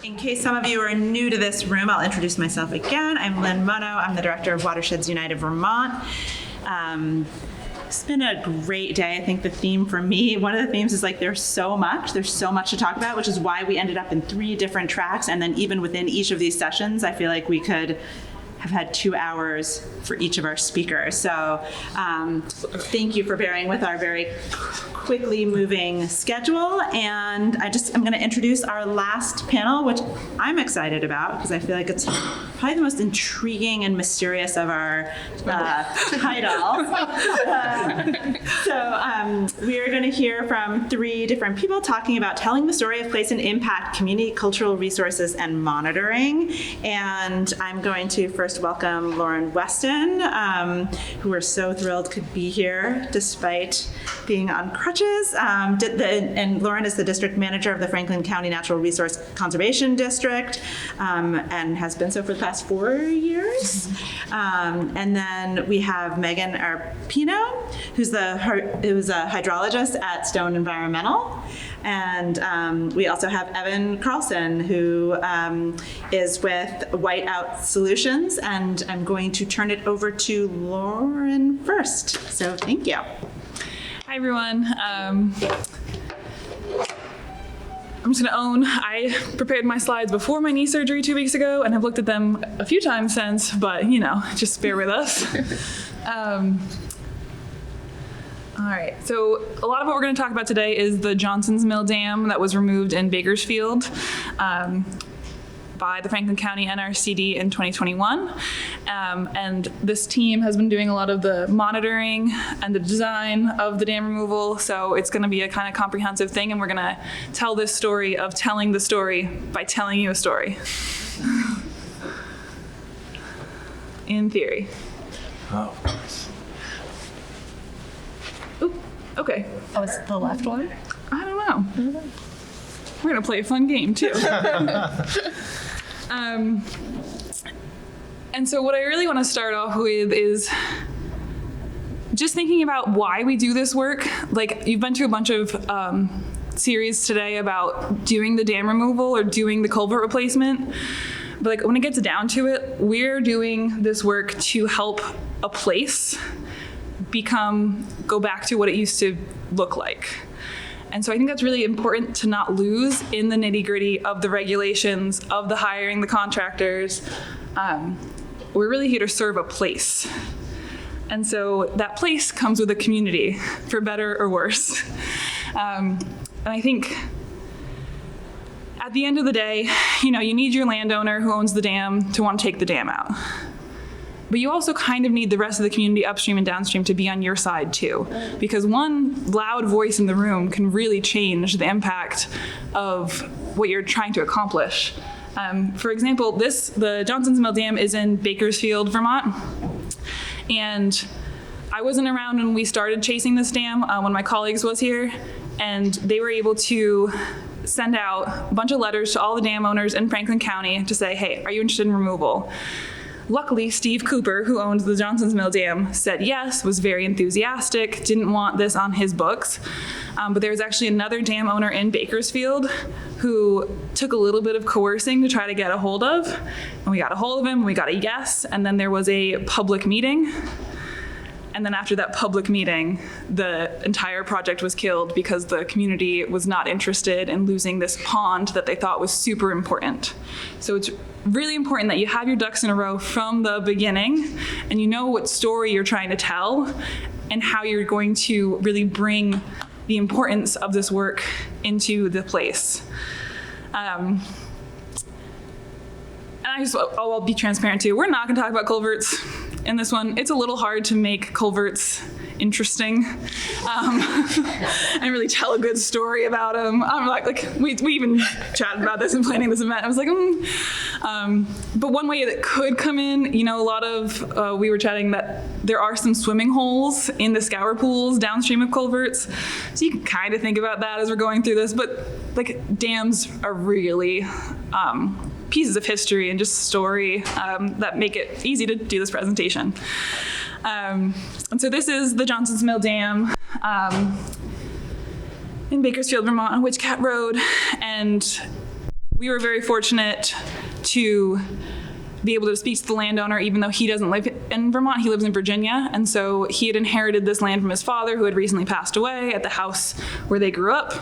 In case some of you are new to this room, I'll introduce myself again. I'm Lynn Mono. I'm the director of Watersheds United Vermont. It's been a great day. I think the theme for me, one of the themes is like there's so much to talk about, which is why we ended up in 3 different tracks. And then even within each of these sessions, I feel like we could have had 2 hours for each of our speakers. So thank you for bearing with our very quickly moving schedule. And I'm going to introduce our last panel, which I'm excited about because I feel like it's probably the most intriguing and mysterious of our titles. So we are going to hear from 3 different people talking about telling the story of place and impact, community, cultural resources, and monitoring. And I'm going to first welcome Laura Weston, who we're so thrilled could be here despite being on crutches. And Lauren is the district manager of the Franklin County Natural Resource Conservation District and has been so for the past 4 years. And then we have Meghan Arpino, who's a hydrologist at Stone Environmental. And we also have Evan Carlson, who is with Whiteout Solutions. And I'm going to turn it over to Lauren first. So thank you. Hi, everyone. I'm just going to own, I prepared my slides before my knee surgery 2 weeks ago and have looked at them a few times since, but, just bear with us. All right, so a lot of what we're going to talk about today is the Johnson's Mill Dam that was removed in Bakersfield by the Franklin County NRCD in 2021. And this team has been doing a lot of the monitoring and the design of the dam removal. So it's going to be a kind of comprehensive thing. And we're going to tell this story of telling the story by telling you a story. In theory. Oh, of course. Ooh, okay. Oh, it's the left one? I don't know. We're going to play a fun game too. And so what I really want to start off with is just thinking about why we do this work. Like, you've been to a bunch of series today about doing the dam removal or doing the culvert replacement. But like, when it gets down to it, we're doing this work to help a place go back to what it used to look like. And so I think that's really important to not lose in the nitty-gritty of the regulations, of the hiring the contractors. We're really here to serve a place. And so that place comes with a community, for better or worse. And I think at the end of the day, you need your landowner who owns the dam to want to take the dam out. But you also kind of need the rest of the community upstream and downstream to be on your side too. Because one loud voice in the room can really change the impact of what you're trying to accomplish. For example, the Johnson's Mill Dam is in Bakersfield, Vermont. And I wasn't around when we started chasing this dam, when my colleagues was here. And they were able to send out a bunch of letters to all the dam owners in Franklin County to say, hey, are you interested in removal? Luckily, Steve Cooper, who owns the Johnson's Mill Dam, said yes, was very enthusiastic, didn't want this on his books. But there was actually another dam owner in Bakersfield who took a little bit of coercing to try to get a hold of. And we got a hold of him, we got a yes, and then there was a public meeting. And then after that public meeting, the entire project was killed because the community was not interested in losing this pond that they thought was super important. So it's really important that you have your ducks in a row from the beginning and you know what story you're trying to tell and how you're going to really bring the importance of this work into the place. And I'll be transparent too. We're not going to talk about culverts in this one. It's a little hard to make culverts interesting and really tell a good story about them. We even chatted about this in planning this event. I was like, but one way that could come in, a lot of, we were chatting that there are some swimming holes in the scour pools downstream of culverts. So you can kind of think about that as we're going through this, but like dams are really, pieces of history and just story that make it easy to do this presentation. And so this is the Johnson's Mill Dam in Bakersfield, Vermont, on Witchcat Road. And we were very fortunate to be able to speak to the landowner, even though he doesn't live in Vermont, he lives in Virginia. And so he had inherited this land from his father, who had recently passed away, at the house where they grew up.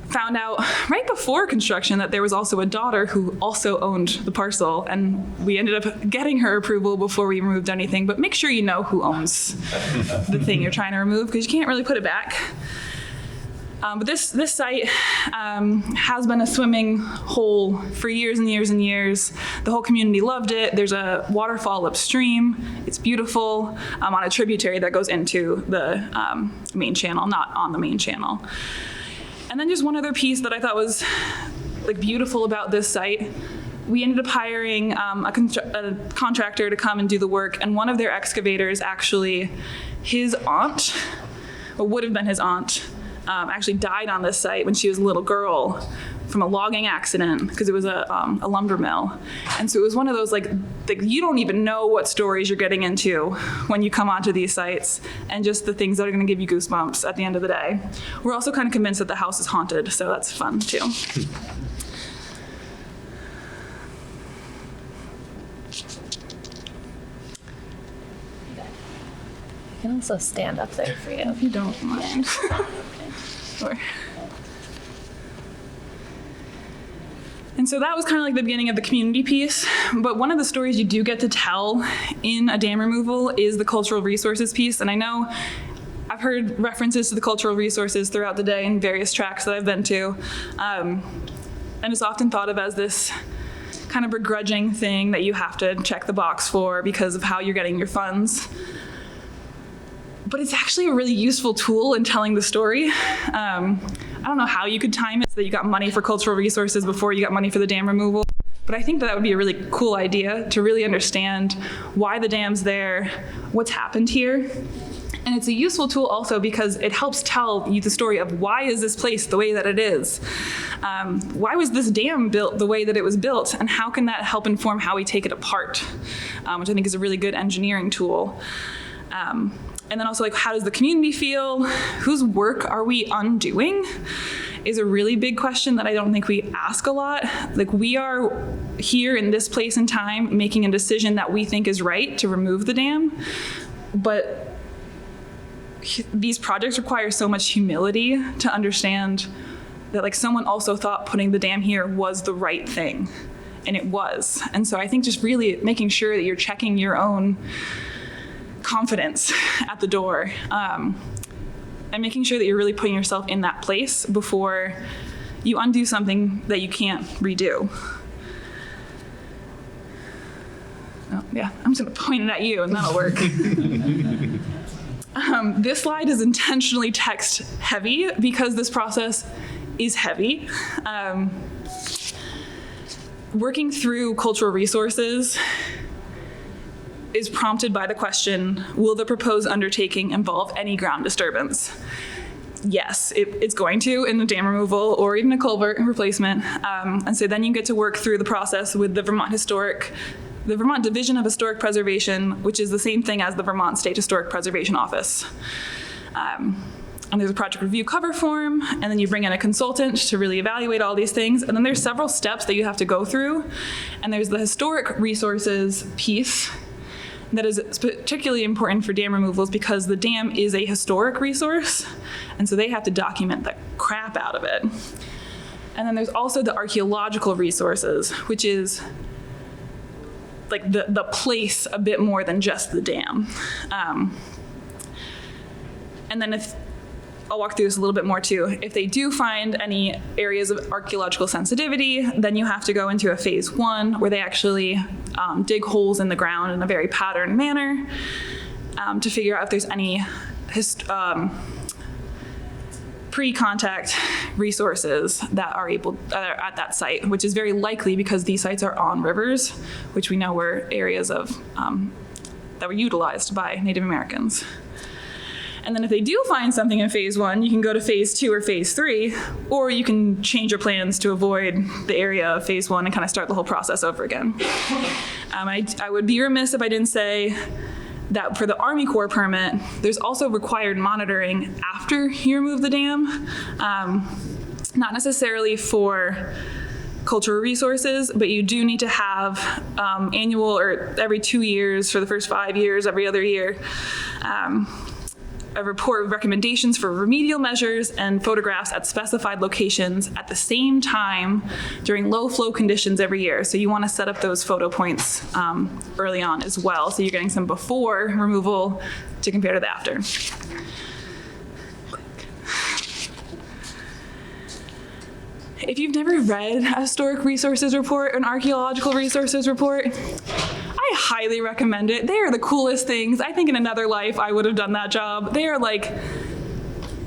Found out right before construction that there was also a daughter who also owned the parcel, and we ended up getting her approval before we removed anything. But make sure you know who owns the thing you're trying to remove, because you can't really put it back. But this site has been a swimming hole for years and years and years. The whole community loved it. There's a waterfall upstream. It's beautiful on a tributary that goes into the main channel, not on the main channel. And then just one other piece that I thought was like beautiful about this site. We ended up hiring a contractor to come and do the work, and one of their excavators, actually, his aunt, or would have been his aunt, actually died on this site when she was a little girl from a logging accident, because it was a lumber mill. And so it was one of those like you don't even know what stories you're getting into when you come onto these sites, and just the things that are going to give you goosebumps at the end of the day. We're also kind of convinced that the house is haunted, so that's fun too. I can also stand up there for you. If you don't mind. Sure. And so that was kind of like the beginning of the community piece. But one of the stories you do get to tell in a dam removal is the cultural resources piece. And I know I've heard references to the cultural resources throughout the day in various tracks that I've been to. And it's often thought of as this kind of begrudging thing that you have to check the box for because of how you're getting your funds. But it's actually a really useful tool in telling the story. I don't know how you could time it so that you got money for cultural resources before you got money for the dam removal, but I think that would be a really cool idea to really understand why the dam's there, what's happened here. And it's a useful tool also because it helps tell you the story of why is this place the way that it is? Why was this dam built the way that it was built? And how can that help inform how we take it apart? Which I think is a really good engineering tool. And then also, like, how does the community feel? Whose work are we undoing? Is a really big question that I don't think we ask a lot. Like, we are here in this place and time making a decision that we think is right to remove the dam, but these projects require so much humility to understand that, like, someone also thought putting the dam here was the right thing, and it was. And so I think just really making sure that you're checking your own confidence at the door, and making sure that you're really putting yourself in that place before you undo something that you can't redo. Oh, yeah, I'm just gonna point it at you and that'll work. This slide is intentionally text heavy because this process is heavy. Working through cultural resources is prompted by the question, will the proposed undertaking involve any ground disturbance? Yes, it's going to in the dam removal or even a culvert replacement. And so then you get to work through the process with the Vermont Division of Historic Preservation, which is the same thing as the Vermont State Historic Preservation Office. And there's a project review cover form, and then you bring in a consultant to really evaluate all these things. And then there's several steps that you have to go through. And there's the historic resources piece that is particularly important for dam removals because the dam is a historic resource, and so they have to document the crap out of it. And then there's also the archaeological resources, which is like the place a bit more than just the dam. And then I'll walk through this a little bit more too. If they do find any areas of archaeological sensitivity, then you have to go into a phase 1 where they actually dig holes in the ground in a very patterned manner to figure out if there's any pre-contact resources that are at that site, which is very likely because these sites are on rivers, which we know were areas of that were utilized by Native Americans. And then if they do find something in phase 1, you can go to phase 2 or phase 3, or you can change your plans to avoid the area of phase 1 and kind of start the whole process over again. I would be remiss if I didn't say that for the Army Corps permit, there's also required monitoring after you remove the dam. not necessarily for cultural resources, but you do need to have annual or every 2 years for the first 5 years, every other year, a report with recommendations for remedial measures and photographs at specified locations at the same time during low flow conditions every year. So you want to set up those photo points early on as well. So you're getting some before removal to compare to the after. If you've never read a historic resources report, an archaeological resources report, I highly recommend it. They are the coolest things. I think in another life I would have done that job. They are like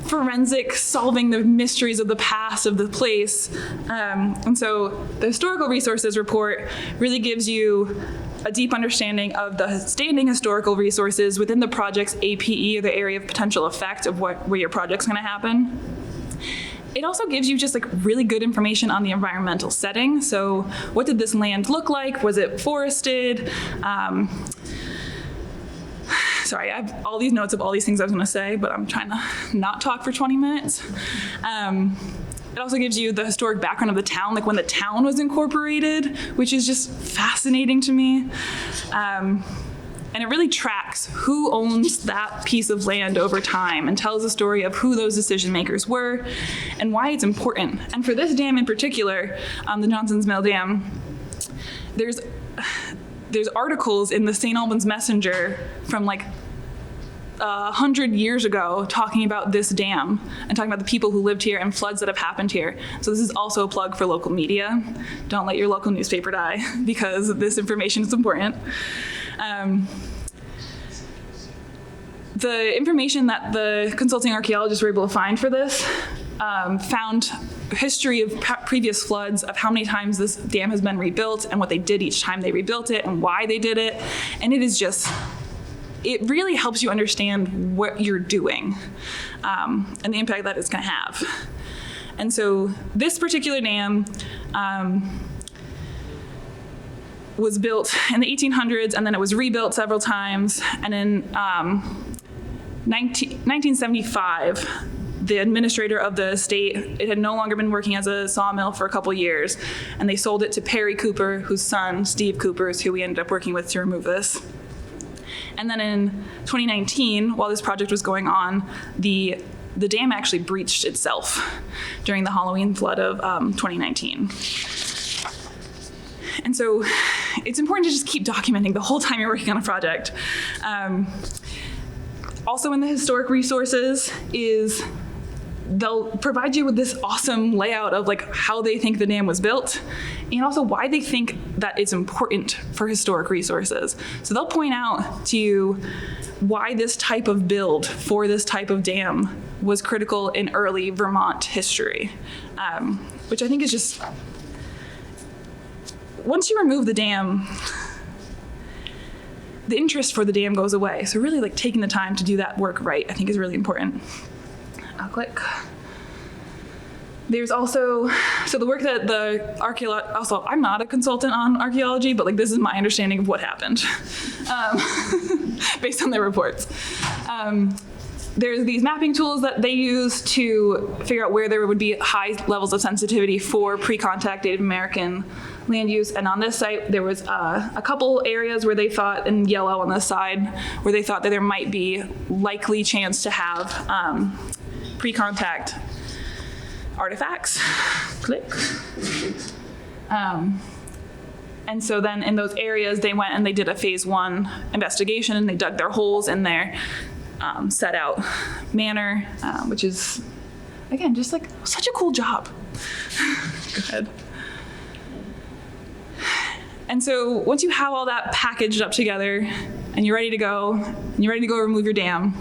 forensic, solving the mysteries of the past of the place. And so the historical resources report really gives you a deep understanding of the standing historical resources within the project's APE, or the area of potential effect of where your project's going to happen. It also gives you just like really good information on the environmental setting. So what did this land look like? Was it forested? Sorry, I have all these notes of all these things I was going to say, but I'm trying to not talk for 20 minutes. It also gives you the historic background of the town, like when the town was incorporated, which is just fascinating to me. And it really tracks who owns that piece of land over time and tells a story of who those decision makers were and why it's important. And for this dam in particular, the Johnson's Mill Dam, there's articles in the St. Albans Messenger from like 100 years ago talking about this dam and talking about the people who lived here and floods that have happened here. So this is also a plug for local media. Don't let your local newspaper die because this information is important. The information that the consulting archaeologists were able to find for this found history of previous floods, of how many times this dam has been rebuilt and what they did each time they rebuilt it and why they did it. And it really helps you understand what you're doing and the impact that it's going to have. And so this particular dam was built in the 1800s, and then it was rebuilt several times. And in 1975, the administrator of the estate, it had no longer been working as a sawmill for a couple years, and they sold it to Perry Cooper, whose son, Steve Cooper, is who we ended up working with to remove this. And then in 2019, while this project was going on, the dam actually breached itself during the Halloween flood of 2019. And so it's important to just keep documenting the whole time you're working on a project. Also in the historic resources is they'll provide you with this awesome layout of like how they think the dam was built and also why they think that it's important for historic resources. So they'll point out to you why this type of build for this type of dam was critical in early Vermont history, which I think is just, once you remove the dam, the interest for the dam goes away. So really like taking the time to do that work right, I think is really important. I'll click. There's also, so the work that the also I'm not a consultant on archaeology, but like this is my understanding of what happened based on their reports. There's these mapping tools that they use to figure out where there would be high levels of sensitivity for pre-contact Native American land use. And on this site, there was a couple areas where they thought, in yellow on this side, where they thought that there might be likely chance to have pre-contact artifacts. Click. And so then in those areas, they went and they did a phase 1 investigation, and they dug their holes in their set out manner, which is, again, just like such a cool job. Go ahead. And so once you have all that packaged up together and you're ready to go, remove your dam,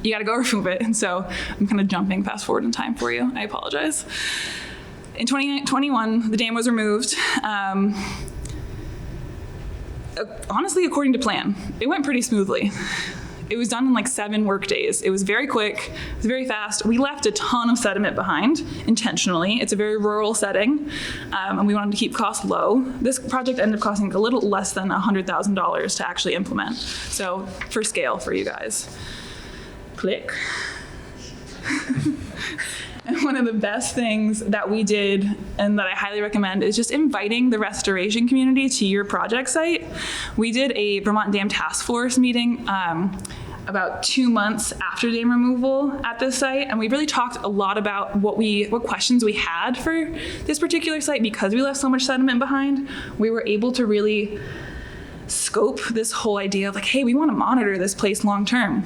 you gotta go remove it. And so I'm kind of jumping fast forward in time for you. I apologize. In 2021, the dam was removed. Honestly, according to plan, it went pretty smoothly. It was done in like 7 work days. It was very quick, it was very fast. We left a ton of sediment behind intentionally. It's a very rural setting, and we wanted to keep costs low. This project ended up costing a little less than $100,000 to actually implement. So for scale for you guys. Click. And one of the best things that we did and that I highly recommend is just inviting the restoration community to your project site. We did a Vermont Dam Task Force meeting about 2 months after dam removal at this site, and we really talked a lot about what questions we had for this particular site. Because we left so much sediment behind, we were able to really scope this whole idea of like, hey, we want to monitor this place long term.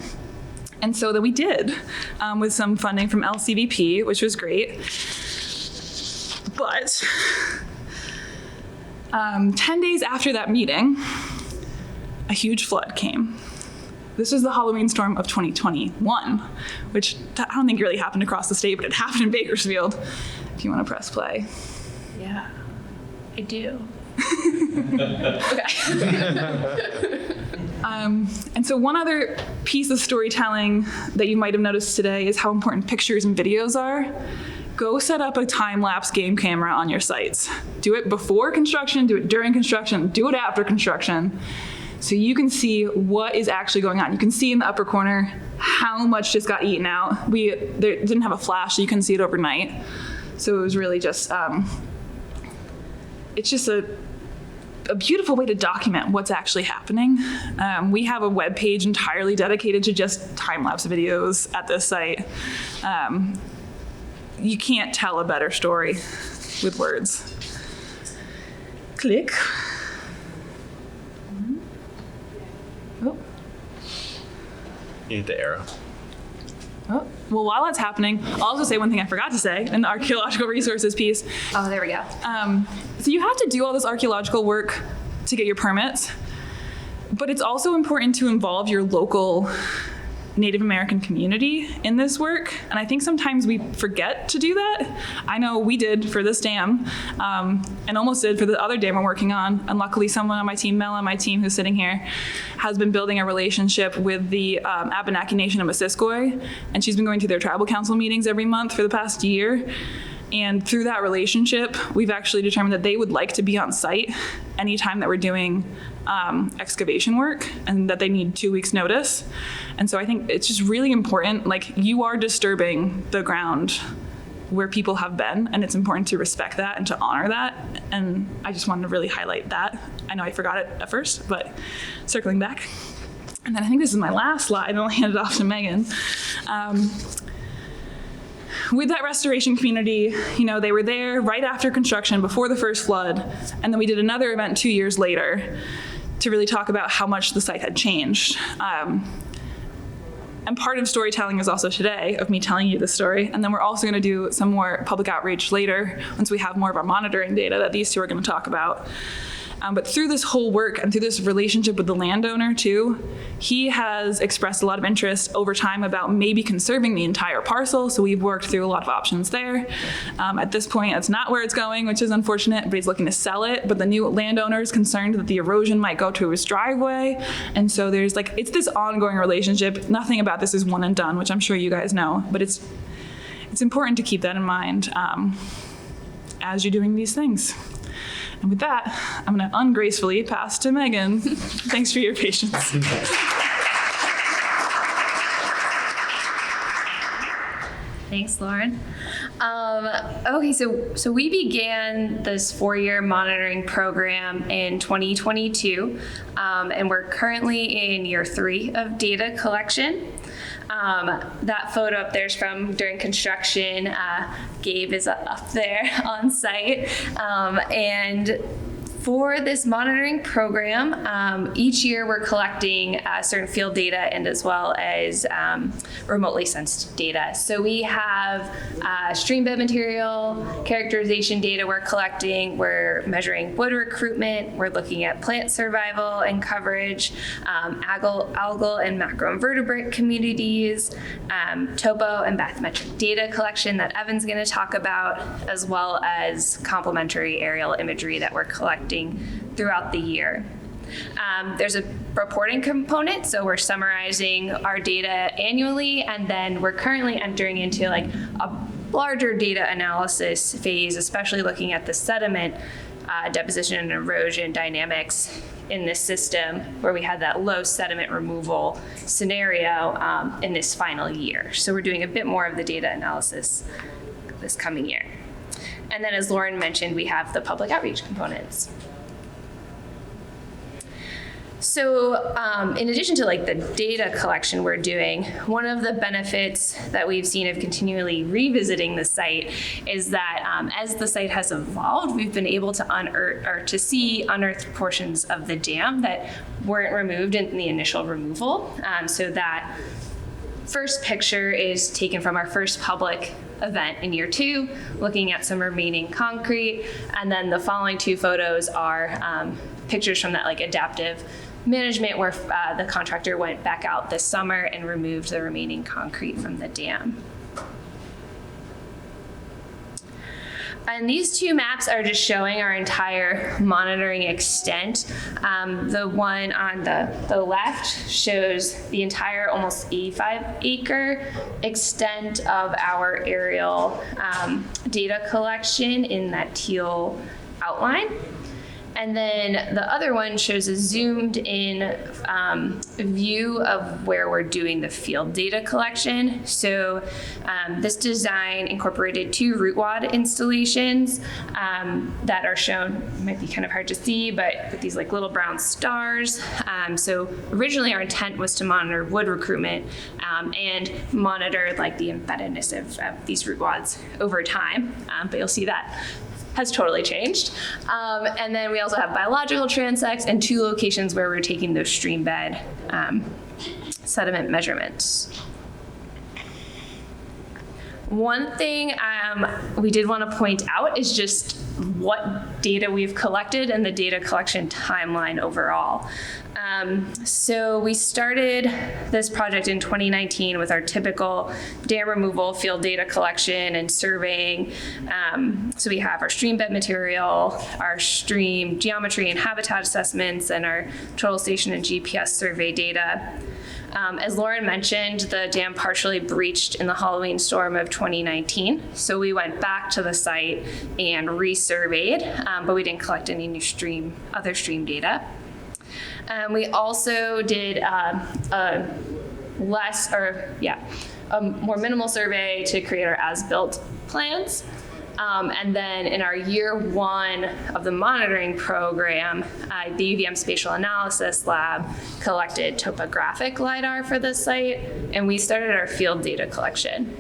And so that we did, with some funding from LCVP, which was great. But 10 days after that meeting, a huge flood came. This was the Halloween storm of 2021, which I don't think really happened across the state, but it happened in Bakersfield. If you want to press play. Yeah, I do. And so one other piece of storytelling that you might have noticed today is how important pictures and videos are. Go set up a time-lapse game camera on your sites. Do it before construction, do it during construction, do it after construction, so you can see what is actually going on. You can see in the upper corner how much just got eaten out. They didn't have a flash, so you couldn't see it overnight. So it was really just, it's just a beautiful way to document what's actually happening. We have a web page entirely dedicated to just time-lapse videos at this site. You can't tell a better story with words. Click. Oh. You need the arrow. Oh. Well, while that's happening, I'll also say one thing I forgot to say in the archaeological resources piece. Oh, there we go. So you have to do all this archaeological work to get your permits, but it's also important to involve your local Native American community in this work, and I think sometimes we forget to do that. I know we did for this dam, and almost did for the other dam we're working on, and luckily someone on my team, Mel on my team who's sitting here, has been building a relationship with the Abenaki Nation of Missisquoi, and she's been going to their tribal council meetings every month for the past year. And through that relationship, we've actually determined that they would like to be on site anytime that we're doing excavation work, and that they need 2 weeks notice. And so I think it's just really important, like, you are disturbing the ground where people have been, and it's important to respect that and to honor that. And I just wanted to really highlight that. I know I forgot it at first, but circling back. And then I think this is my last slide, and I'll hand it off to Megan. With that restoration community, you know, they were there right after construction, before the first flood, and then we did another event 2 years later to really talk about how much the site had changed. And part of storytelling is also today, of me telling you the story, and then we're also gonna do some more public outreach later, once we have more of our monitoring data that these two are gonna talk about. But through this whole work and through this relationship with the landowner too, he has expressed a lot of interest over time about maybe conserving the entire parcel. So we've worked through a lot of options there. At this point, that's not where it's going, which is unfortunate, but he's looking to sell it. But the new landowner is concerned that the erosion might go to his driveway. And so there's like, it's this ongoing relationship. Nothing about this is one and done, which I'm sure you guys know, but it's important to keep that in mind as you're doing these things. And with that, I'm going to ungracefully pass to Megan. Thanks for your patience. Thanks, Lauren. Okay, so we began this 4-year monitoring program in 2022, and we're currently in year 3 of data collection. That photo up there is from during construction. Gabe is up there on site. And for this monitoring program, each year we're collecting certain field data and as well as remotely sensed data. So we have stream bed material, characterization data we're collecting, we're measuring wood recruitment, we're looking at plant survival and coverage, algal and macroinvertebrate communities, topo and bathymetric data collection that Evan's going to talk about, as well as complementary aerial imagery that we're collecting throughout the year. There's a reporting component, so we're summarizing our data annually, and then we're currently entering into like a larger data analysis phase, especially looking at the sediment deposition and erosion dynamics in this system, where we had that low sediment removal scenario in this final year. So we're doing a bit more of the data analysis this coming year. And then, as Lauren mentioned, we have the public outreach components. So in addition to like the data collection we're doing, one of the benefits that we've seen of continually revisiting the site is that as the site has evolved, we've been able to unearth or to see unearthed portions of the dam that weren't removed in the initial removal. So that first picture is taken from our first public event in year 2, looking at some remaining concrete, and then the following 2 photos are pictures from that like adaptive management where the contractor went back out this summer and removed the remaining concrete from the dam. And these 2 maps are just showing our entire monitoring extent. The one on the left shows the entire almost 85-acre extent of our aerial data collection in that teal outline. And then the other one shows a zoomed in view of where we're doing the field data collection. So this design incorporated 2 root wad installations that are shown, might be kind of hard to see, but with these like little brown stars. So originally our intent was to monitor wood recruitment and monitor like the embeddedness of these root wads over time. But you'll see that has totally changed. And then we also have biological transects and 2 locations where we're taking those stream bed sediment measurements. One thing we did want to point out is just what data we've collected and the data collection timeline overall. So we started this project in 2019 with our typical dam removal, field data collection, and surveying. So we have our stream bed material, our stream geometry and habitat assessments, and our total station and GPS survey data. As Lauren mentioned, the dam partially breached in the Halloween storm of 2019. So we went back to the site and resurveyed, but we didn't collect any new other stream data. We also did a more minimal survey to create our as-built plans. And then in our year 1 of the monitoring program, the UVM Spatial Analysis Lab collected topographic LiDAR for the site, and we started our field data collection.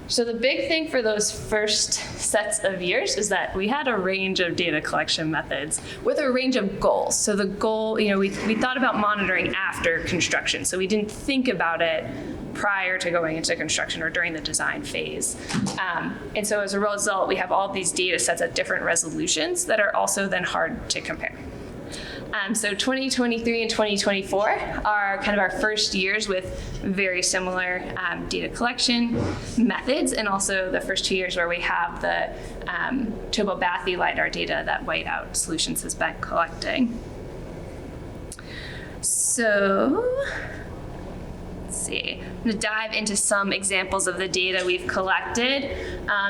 So the big thing for those first sets of years is that we had a range of data collection methods with a range of goals. So the goal, we thought about monitoring after construction, so we didn't think about it prior to going into construction or during the design phase. And so as a result, we have all these data sets at different resolutions that are also then hard to compare. So 2023 and 2024 are kind of our first years with very similar data collection methods, and also the first 2 years where we have the topobathy LiDAR data that Whiteout Solutions has been collecting. So let's see. I'm going to dive into some examples of the data we've collected.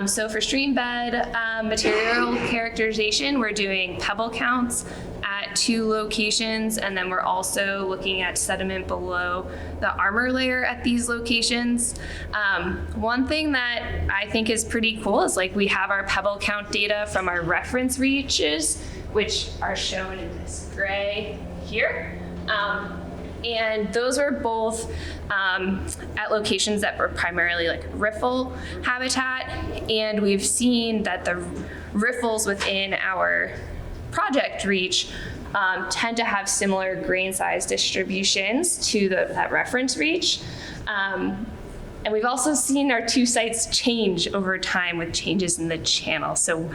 So for stream bed material characterization, we're doing pebble counts at 2 locations, and then we're also looking at sediment below the armor layer at these locations. One thing that I think is pretty cool is like we have our pebble count data from our reference reaches, which are shown in this gray here. And those are both at locations that were primarily like riffle habitat, and we've seen that the riffles within our project reach tend to have similar grain size distributions to that reference reach. And we've also seen our 2 sites change over time with changes in the channel. So,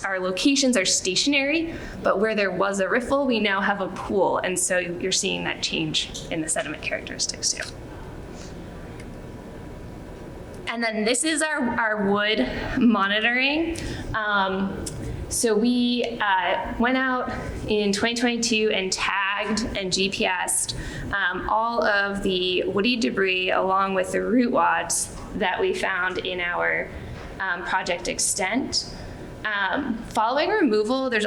our locations are stationary, but where there was a riffle, we now have a pool. And so you're seeing that change in the sediment characteristics too. And then this is our wood monitoring. So we went out in 2022 and tagged and GPS'd all of the woody debris along with the root wads that we found in our project extent. Following removal, there's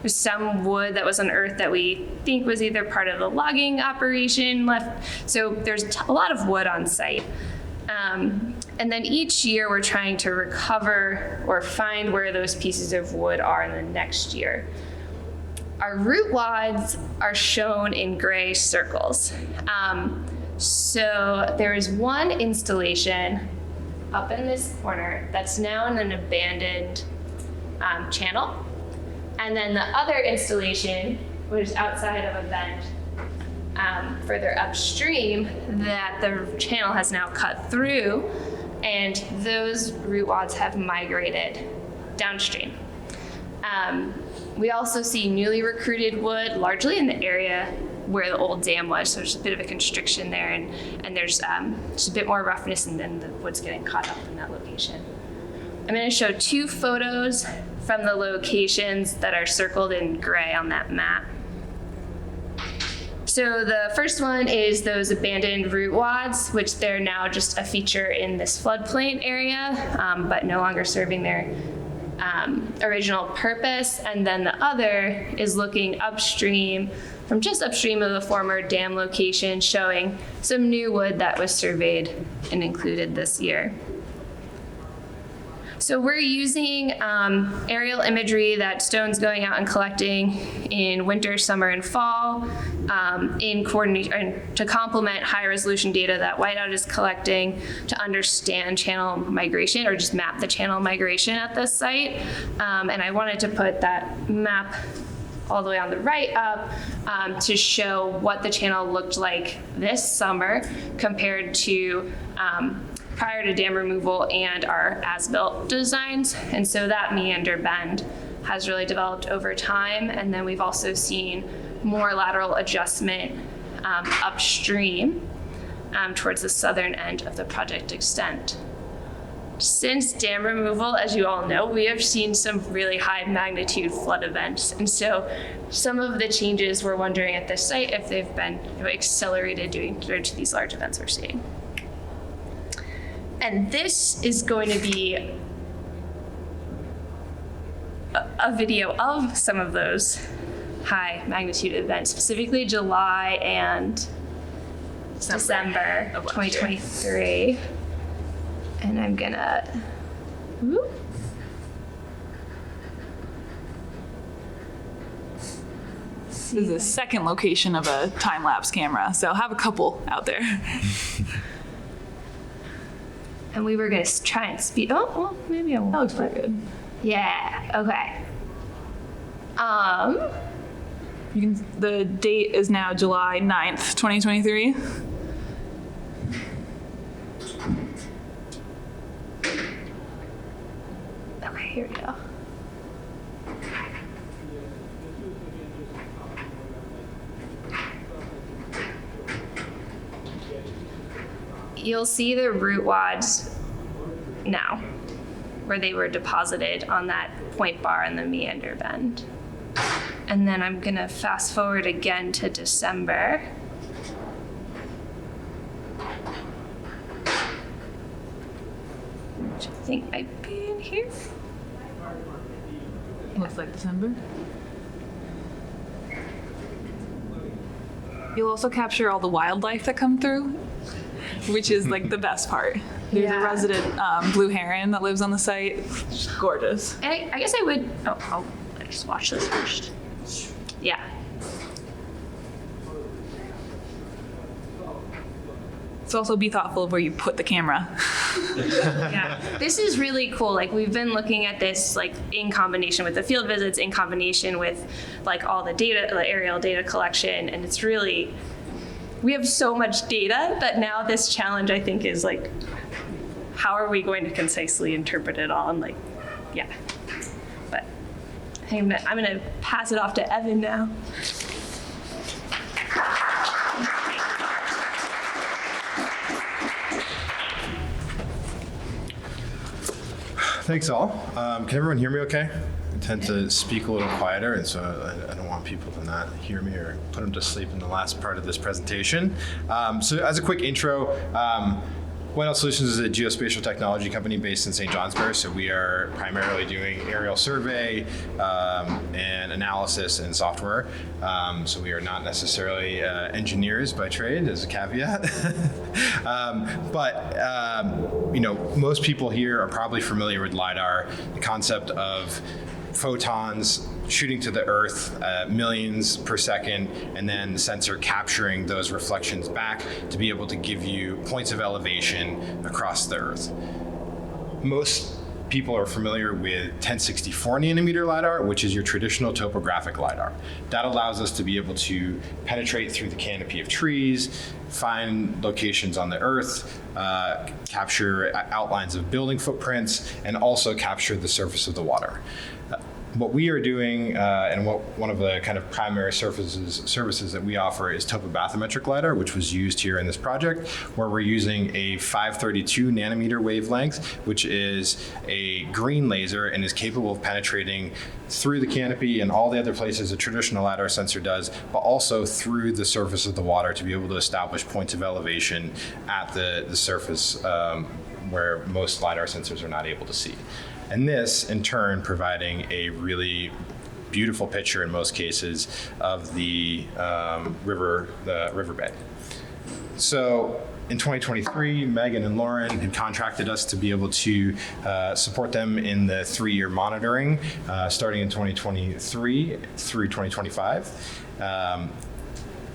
some wood that was unearthed that we think was either part of the logging operation left. So there's a lot of wood on site. And then each year we're trying to recover or find where those pieces of wood are in the next year. Our root wads are shown in gray circles. So there is one installation up in this corner that's now in an abandoned channel. And then the other installation, which is outside of a bend further upstream, that the channel has now cut through, and those root wads have migrated downstream. We also see newly recruited wood, largely in the area where the old dam was, so there's a bit of a constriction there, and there's just a bit more roughness, and then the wood's getting caught up in that location. I'm going to show 2 photos from the locations that are circled in gray on that map. So the first one is those abandoned root wads, which they're now just a feature in this floodplain area, but no longer serving their original purpose. And then the other is looking upstream, from just upstream of the former dam location, showing some new wood that was surveyed and included this year. So we're using aerial imagery that Stone's going out and collecting in winter, summer, and fall in coordination to complement high resolution data that Whiteout is collecting to understand channel migration, or just map the channel migration at this site. And I wanted to put that map all the way on the right up to show what the channel looked like this summer compared to prior to dam removal and our as-built designs. And so that meander bend has really developed over time. And then we've also seen more lateral adjustment upstream towards the southern end of the project extent. Since dam removal, as you all know, we have seen some really high magnitude flood events. And so some of the changes we're wondering at this site if they've been accelerated due to these large events we're seeing. And this is going to be a video of some of those high magnitude events, specifically July and December of 2023. And I'm gonna, whoop. This is the second location of a time-lapse camera, so I'll have a couple out there. And we were gonna try and speed, oh, well, maybe I won't. That looks pretty good. Yeah, okay. The date is now July 9th, 2023. Okay, here we go. You'll see the root wads now, where they were deposited on that point bar in the meander bend. And then I'm gonna fast forward again to December. Which I think might be in here. Looks like December. You'll also capture all the wildlife that come through, which is like the best part. There's a resident blue heron that lives on the site. It's gorgeous. And I guess I would, I'll just watch this first. Yeah. So also be thoughtful of where you put the camera. Yeah, this is really cool. Like, we've been looking at this like in combination with the field visits, in combination with like all the data, the aerial data collection, and it's really, we have so much data that now this challenge, I think, is like, how are we going to concisely interpret it all? And like, yeah. But I think I'm gonna pass it off to Evan now. Thanks all. Can everyone hear me okay? I tend to speak a little quieter, and so I don't want people to not hear me or put them to sleep in the last part of this presentation. So as a quick intro, Whiteout Solutions is a geospatial technology company based in St. Johnsbury, so we are primarily doing aerial survey and analysis and software. So we are not necessarily engineers by trade, as a caveat. But most people here are probably familiar with LiDAR, the concept of photons shooting to the earth millions per second, and then the sensor capturing those reflections back to be able to give you points of elevation across the earth. Most people are familiar with 1064 nanometer LiDAR, which is your traditional topographic LiDAR. That allows us to be able to penetrate through the canopy of trees, find locations on the earth, capture outlines of building footprints, and also capture the surface of the water. What we are doing, and what one of the kind of primary services that we offer is topobathymetric LiDAR, which was used here in this project, where we're using a 532 nanometer wavelength, which is a green laser and is capable of penetrating through the canopy and all the other places a traditional LiDAR sensor does, but also through the surface of the water to be able to establish points of elevation at the surface where most LiDAR sensors are not able to see. And this, in turn, providing a really beautiful picture in most cases of the riverbed. So in 2023, Megan and Lauren had contracted us to be able to support them in the 3-year monitoring, starting in 2023 through 2025.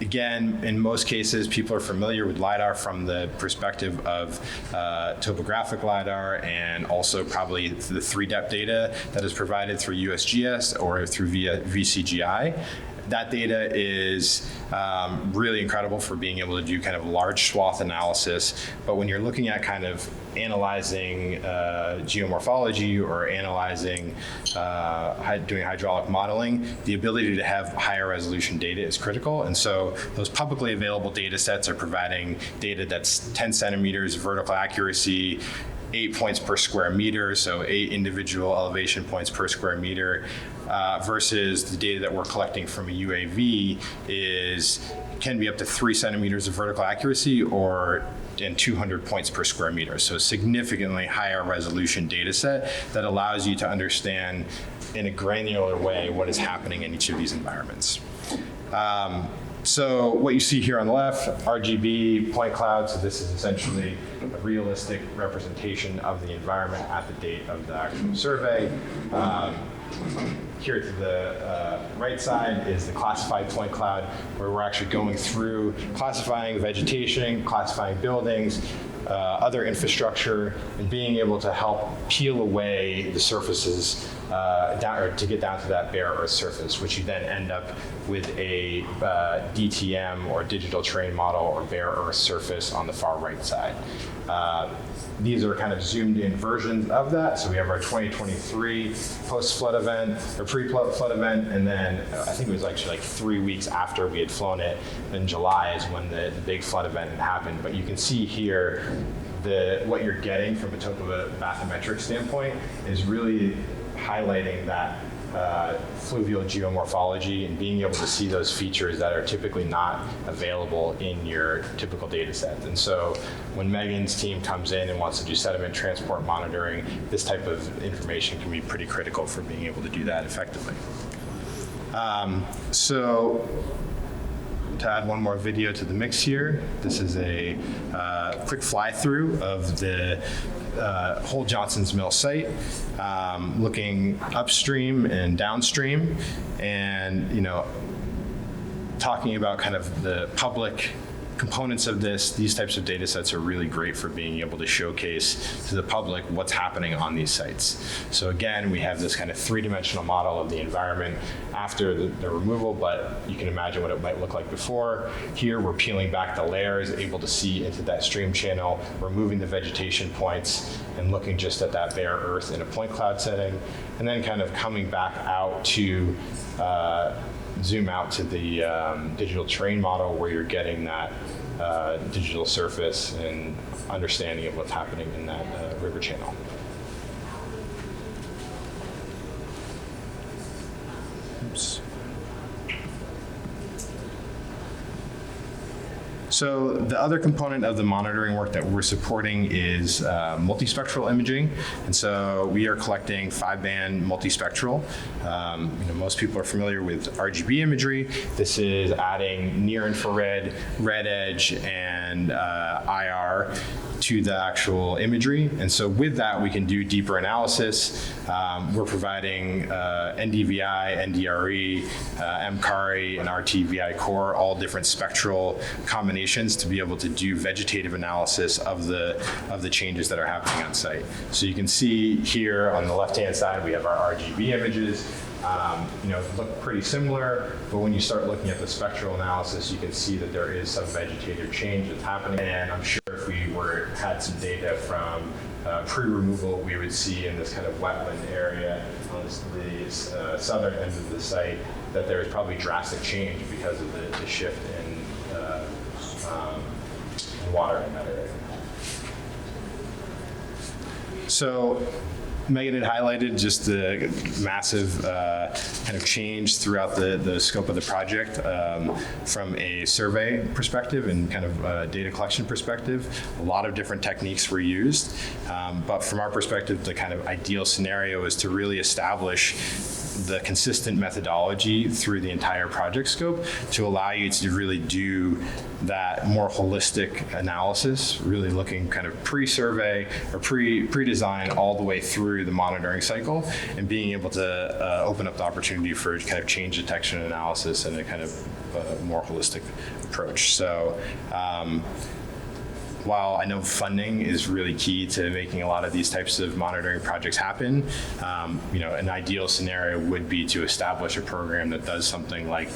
Again, in most cases, people are familiar with LiDAR from the perspective of topographic LiDAR and also probably the 3-depth data that is provided through USGS or through via VCGI. That data is really incredible for being able to do kind of large swath analysis. But when you're looking at kind of analyzing geomorphology or analyzing, doing hydraulic modeling, the ability to have higher resolution data is critical. And so those publicly available data sets are providing data that's 10 centimeters vertical accuracy, 8 points per square meter, so 8 individual elevation points per square meter, versus the data that we're collecting from a UAV can be up to 3 centimeters of vertical accuracy and 200 points per square meter. So significantly higher resolution data set that allows you to understand in a granular way what is happening in each of these environments. So what you see here on the left, RGB point cloud. So this is essentially a realistic representation of the environment at the date of the actual survey. Here to the right side is the classified point cloud, where we're actually going through classifying vegetation, classifying buildings, other infrastructure, and being able to help peel away the surfaces to get down to that bare earth surface, which you then end up with a DTM or digital terrain model or bare earth surface on the far right side. These are kind of zoomed in versions of that. So we have our 2023 post-flood event or pre-flood event, and then I think it was actually like 3 weeks after we had flown it in July is when the big flood event had happened. But you can see here what you're getting from a topobathymetric standpoint is really highlighting that fluvial geomorphology and being able to see those features that are typically not available in your typical data set. And so when Megan's team comes in and wants to do sediment transport monitoring, this type of information can be pretty critical for being able to do that effectively. So to add one more video to the mix here, this is a quick fly-through of the whole Johnson's Mill site, looking upstream and downstream, and talking about kind of the public components of these types of data sets are really great for being able to showcase to the public what's happening on these sites. So again, we have this kind of 3-dimensional model of the environment after the removal, but you can imagine what it might look like before. Here, we're peeling back the layers, able to see into that stream channel, removing the vegetation points, and looking just at that bare earth in a point cloud setting, and then kind of coming back out to zoom out to the digital terrain model where you're getting that digital surface and understanding of what's happening in that river channel. Oops. So the other component of the monitoring work that we're supporting is multispectral imaging. And so we are collecting 5-band multispectral. Most people are familiar with RGB imagery. This is adding near infrared, red edge, and IR to the actual imagery. And so with that, we can do deeper analysis. We're providing NDVI, NDRE, MCARI, and RTVI core, all different spectral combinations to be able to do vegetative analysis of the changes that are happening on site. So you can see here on the left-hand side, we have our RGB images. Look pretty similar, but when you start looking at the spectral analysis, you can see that there is some vegetative change that's happening. And I'm sure if we had some data from pre-removal, we would see in this kind of wetland area on the southern end of the site that there is probably drastic change because of the shift in water in that area. So Megan had highlighted just the massive kind of change throughout the scope of the project from a survey perspective and kind of data collection perspective. A lot of different techniques were used, but from our perspective, the kind of ideal scenario is to really establish the consistent methodology through the entire project scope to allow you to really do that more holistic analysis, really looking kind of pre-survey or pre-design all the way through the monitoring cycle, and being able to open up the opportunity for kind of change detection analysis and a kind of more holistic approach. So while I know funding is really key to making a lot of these types of monitoring projects happen, an ideal scenario would be to establish a program that does something like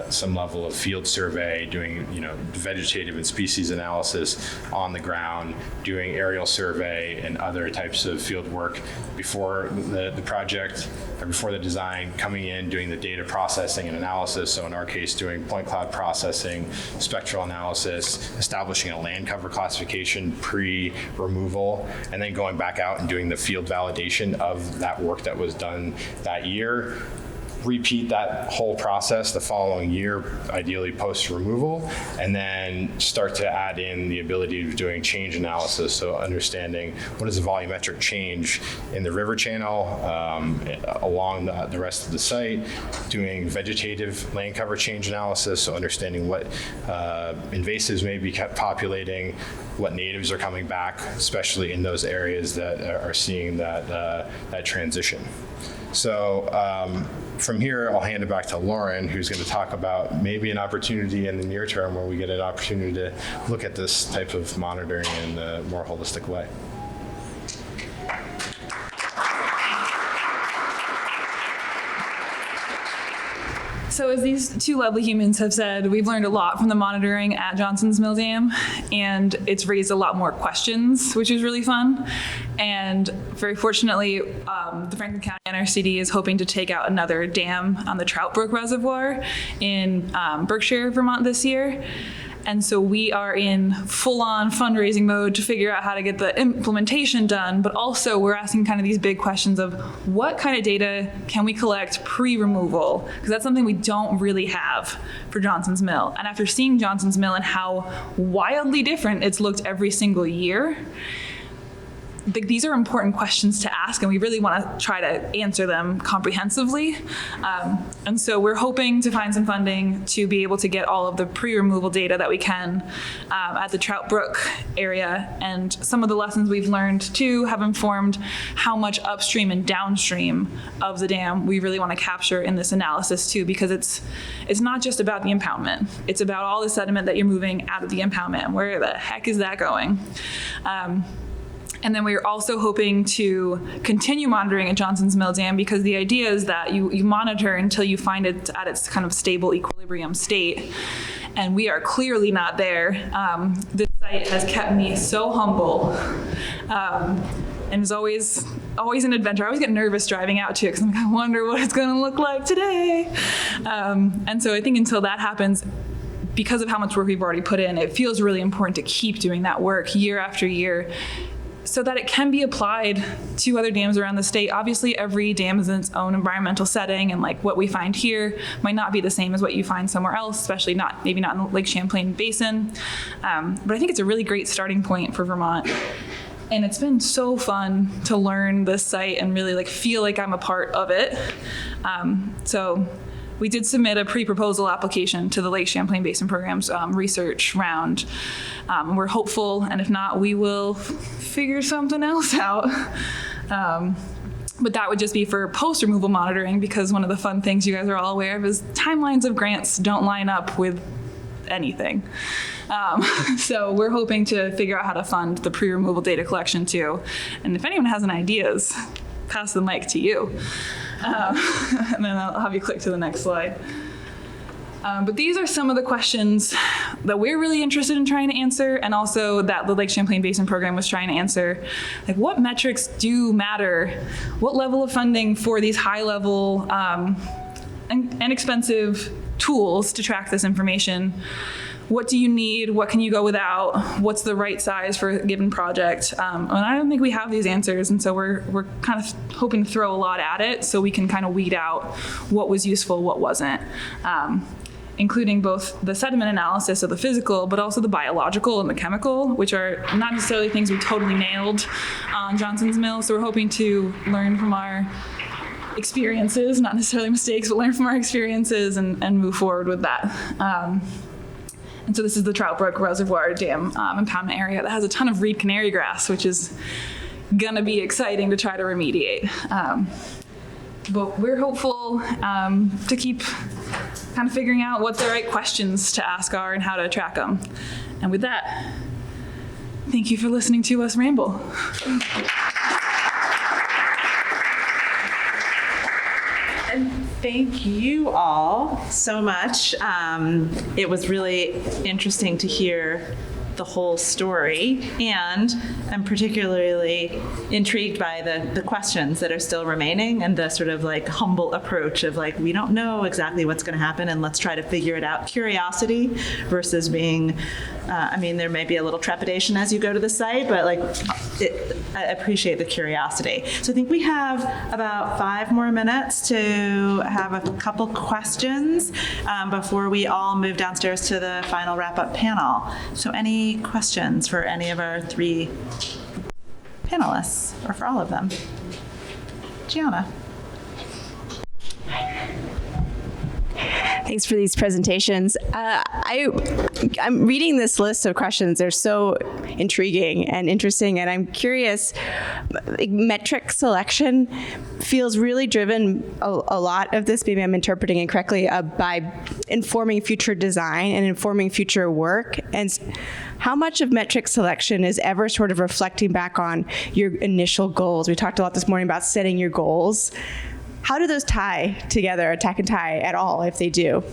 some level of field survey, doing vegetative and species analysis on the ground, doing aerial survey and other types of field work before the project, or before the design, coming in, doing the data processing and analysis. So in our case, doing point cloud processing, spectral analysis, establishing a land cover classification pre-removal, and then going back out and doing the field validation of that work that was done that year. Repeat that whole process the following year, ideally post-removal, and then start to add in the ability of doing change analysis, so understanding what is the volumetric change in the river channel along the rest of the site, doing vegetative land cover change analysis, so understanding what invasives may be kept populating, what natives are coming back, especially in those areas that are seeing that transition. So from here, I'll hand it back to Lauren, who's going to talk about maybe an opportunity in the near term where we get an opportunity to look at this type of monitoring in a more holistic way. So as these two lovely humans have said, we've learned a lot from the monitoring at Johnson's Mill Dam, and it's raised a lot more questions, which is really fun. And very fortunately, the Franklin County NRCD is hoping to take out another dam on the Trout Brook Reservoir in Berkshire, Vermont this year. And so we are in full-on fundraising mode to figure out how to get the implementation done, but also we're asking kind of these big questions of what kind of data can we collect pre-removal? Because that's something we don't really have for Johnson's Mill. And after seeing Johnson's Mill and how wildly different it's looked every single year, these are important questions to ask, and we really want to try to answer them comprehensively. And so we're hoping to find some funding to be able to get all of the pre-removal data that we can at the Trout Brook area. And some of the lessons we've learned too have informed how much upstream and downstream of the dam we really want to capture in this analysis too, because it's not just about the impoundment. It's about all the sediment that you're moving out of the impoundment. Where the heck is that going? And then we're also hoping to continue monitoring at Johnson's Mill Dam, because the idea is that you monitor until you find it at its kind of stable equilibrium state. And we are clearly not there. This site has kept me so humble. And it's always an adventure. I always get nervous driving out to it because I'm like, I wonder what it's gonna look like today. And so I think until that happens, because of how much work we've already put in, it feels really important to keep doing that work year after year, so that it can be applied to other dams around the state. Obviously, every dam is in its own environmental setting, and like what we find here might not be the same as what you find somewhere else, especially maybe not in the Lake Champlain Basin. But I think it's a really great starting point for Vermont. And it's been so fun to learn this site and really like feel like I'm a part of it. So we did submit a pre-proposal application to the Lake Champlain Basin Program's research round. We're hopeful, and if not, we will figure something else out. But that would just be for post-removal monitoring, because one of the fun things you guys are all aware of is timelines of grants don't line up with anything. So we're hoping to figure out how to fund the pre-removal data collection too. And if anyone has any ideas, pass the mic to you. And then I'll have you click to the next slide. But these are some of the questions that we're really interested in trying to answer, and also that the Lake Champlain Basin Program was trying to answer. Like, what metrics do matter? What level of funding for these high-level and expensive tools to track this information? What do you need? What can you go without? What's the right size for a given project? And I don't think we have these answers, and so we're kind of hoping to throw a lot at it so we can kind of weed out what was useful, what wasn't, including both the sediment analysis of the physical, but also the biological and the chemical, which are not necessarily things we totally nailed on Johnson's Mill. So we're hoping to learn from our experiences, not necessarily mistakes, but learn from our experiences and move forward with that. And so this is the Trout Brook Reservoir Dam impoundment area that has a ton of reed canary grass, which is gonna be exciting to try to remediate. But we're hopeful to keep kind of figuring out what the right questions to ask are and how to track them. And with that, thank you for listening to us ramble. And thank you all so much. It was really interesting to hear the whole story, and I'm particularly intrigued by the questions that are still remaining and the sort of like humble approach of like, we don't know exactly what's going to happen and let's try to figure it out. Curiosity versus being, I mean, there may be a little trepidation as you go to the site, but like, I appreciate the curiosity. So I think we have about 5 more minutes to have a couple questions before we all move downstairs to the final wrap-up panel. So any questions for any of our 3 panelists, or for all of them? Gianna. Thanks for these presentations. I'm reading this list of questions. They're so intriguing and interesting, and I'm curious. Metric selection feels really driven, a lot of this, maybe I'm interpreting it correctly, by informing future design and informing future work. And how much of metric selection is ever sort of reflecting back on your initial goals? We talked a lot this morning about setting your goals. How do those tie together, tack and tie at all, if they do?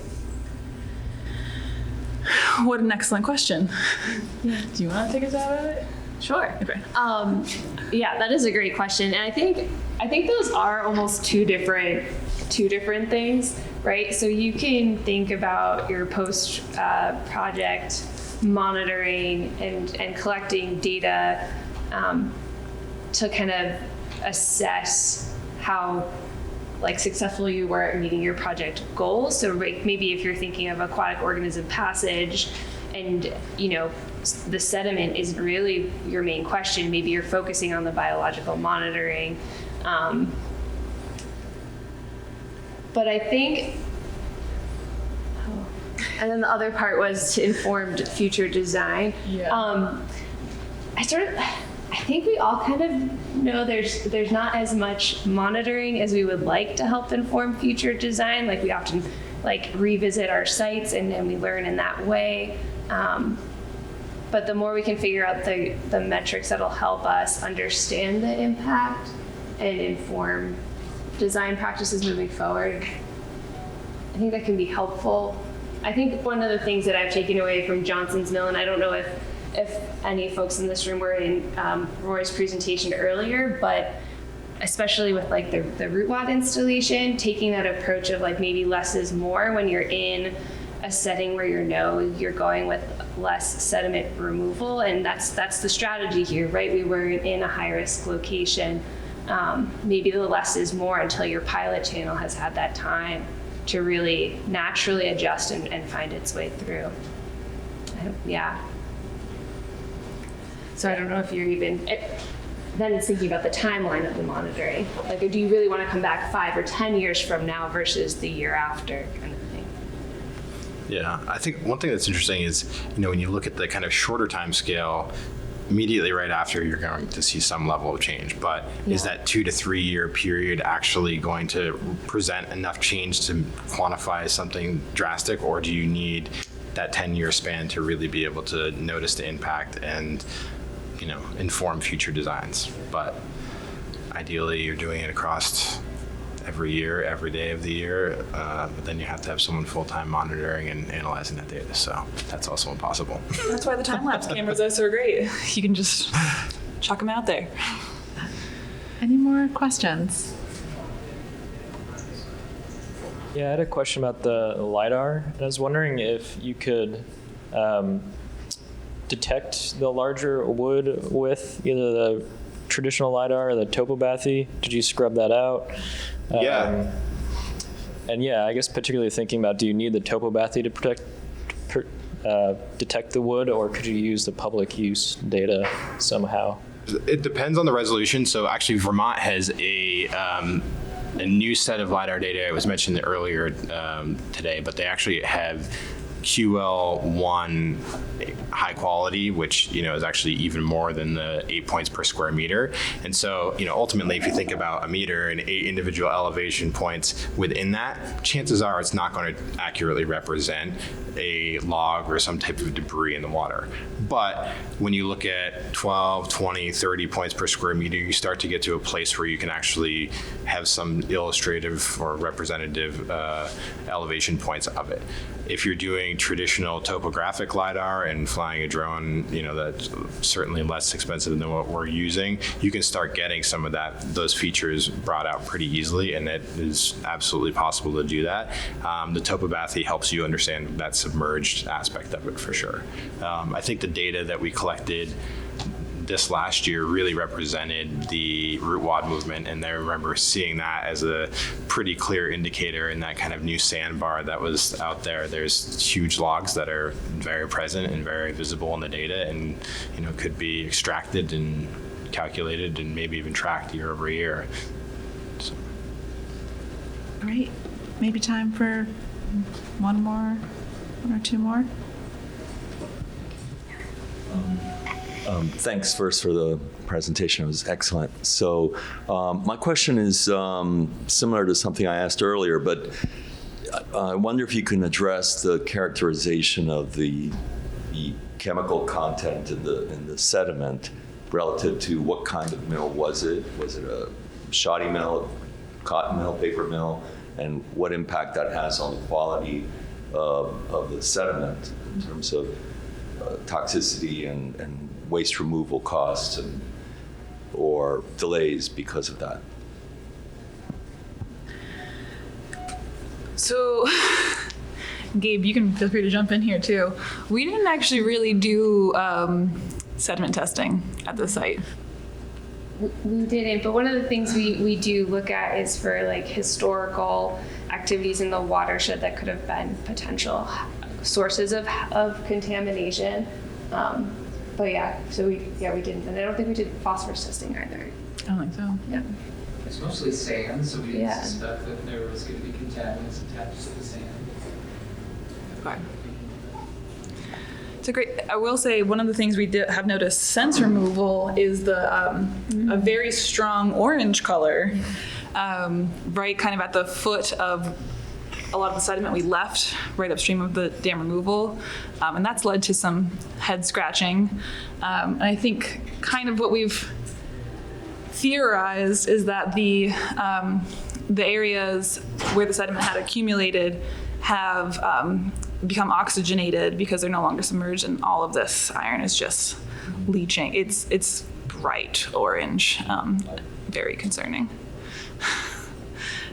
What an excellent question. Yeah. Do you want to take a stab at it? Sure. Okay. Yeah, that is a great question, and I think those are almost two different things, right? So you can think about your post project monitoring and collecting data to kind of assess how successful you were at meeting your project goals. So maybe if you're thinking of aquatic organism passage and the sediment isn't really your main question, maybe you're focusing on the biological monitoring. But I think, and then the other part was to inform future design. Yeah. I think we all kind of know there's not as much monitoring as we would like to help inform future design. Like, we often revisit our sites and we learn in that way. But the more we can figure out the metrics that'll help us understand the impact and inform design practices moving forward, I think that can be helpful. I think one of the things that I've taken away from Johnson's Mill, and I don't know if any folks in this room were in Roy's presentation earlier, but especially with the root wad installation, taking that approach of maybe less is more when you're in a setting where you're going with less sediment removal, and that's the strategy here, right? We were in a high-risk location. Maybe the less is more until your pilot channel has had that time to really naturally adjust and find its way through. Yeah. So I don't know if you're even, then it's thinking about the timeline of the monitoring. Like, do you really want to come back 5 or 10 years from now versus the year after kind of thing? Yeah, I think one thing that's interesting is, when you look at the kind of shorter time scale, immediately right after you're going to see some level of change, but is that 2 to 3 year period actually going to present enough change to quantify something drastic, or do you need that 10-year span to really be able to notice the impact and inform future designs? But ideally you're doing it across every year, every day of the year, but then you have to have someone full-time monitoring and analyzing that data, so that's also impossible. That's why the time-lapse cameras are so great. You can just chuck them out there. Any more questions? Yeah, I had a question about the LiDAR, and I was wondering if you could detect the larger wood with either the traditional LiDAR or the topography. Did you scrub that out? Yeah. And yeah, I guess particularly thinking about, do you need the topography to detect the wood, or could you use the public use data somehow? It depends on the resolution. So actually Vermont has a new set of LiDAR data. It was mentioned earlier today, but they actually have QL1 high quality, which is actually even more than the 8 points per square meter. And so ultimately, if you think about a meter and 8 individual elevation points within that, chances are it's not going to accurately represent a log or some type of debris in the water. But when you look at 12, 20, 30 points per square meter, you start to get to a place where you can actually have some illustrative or representative elevation points of it. If you're doing traditional topographic LiDAR and flying a drone, that's certainly less expensive than what we're using. You can start getting some of those features brought out pretty easily, and it is absolutely possible to do that. The topography helps you understand that submerged aspect of it for sure. I think the data that we collected this last year really represented the root wad movement, and I remember seeing that as a pretty clear indicator in that kind of new sandbar that was out there. There's huge logs that are very present and very visible in the data, and could be extracted and calculated and maybe even tracked year over year. So. Great. Maybe time for one or two more. Thanks first for the presentation. It was excellent. So my question is similar to something I asked earlier, but I wonder if you can address the characterization of the chemical content in the sediment relative to what kind of mill was it? Was it a shoddy mill, cotton mill, paper mill, and what impact that has on the quality of the sediment in terms of toxicity and waste removal costs or delays because of that? So, Gabe, you can feel free to jump in here too. We didn't actually really do sediment testing at the site. We didn't, but one of the things we do look at is for like historical activities in the watershed that could have been potential sources of contamination. But yeah, so we didn't, and I don't think we did phosphorus testing either. I don't think so. Yeah. It's mostly sand, so we didn't suspect that there was going to be contaminants attached to the sand. Okay. So great. I will say one of the things we have noticed since removal is a very strong orange color, right kind of at the foot of a lot of the sediment we left right upstream of the dam removal. And that's led to some head scratching. And I think kind of what we've theorized is that the areas where the sediment had accumulated have become oxygenated because they're no longer submerged, and all of this iron is just leaching. It's bright orange, very concerning.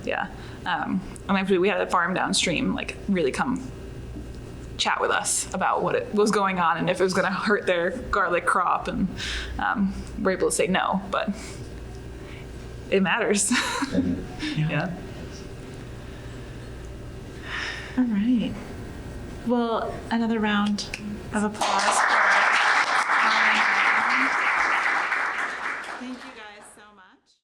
Yeah. And actually we had a farm downstream really come chat with us about what it was going on and if it was going to hurt their garlic crop, and we're able to say no, but it matters. Yeah. All right. Well, another round of applause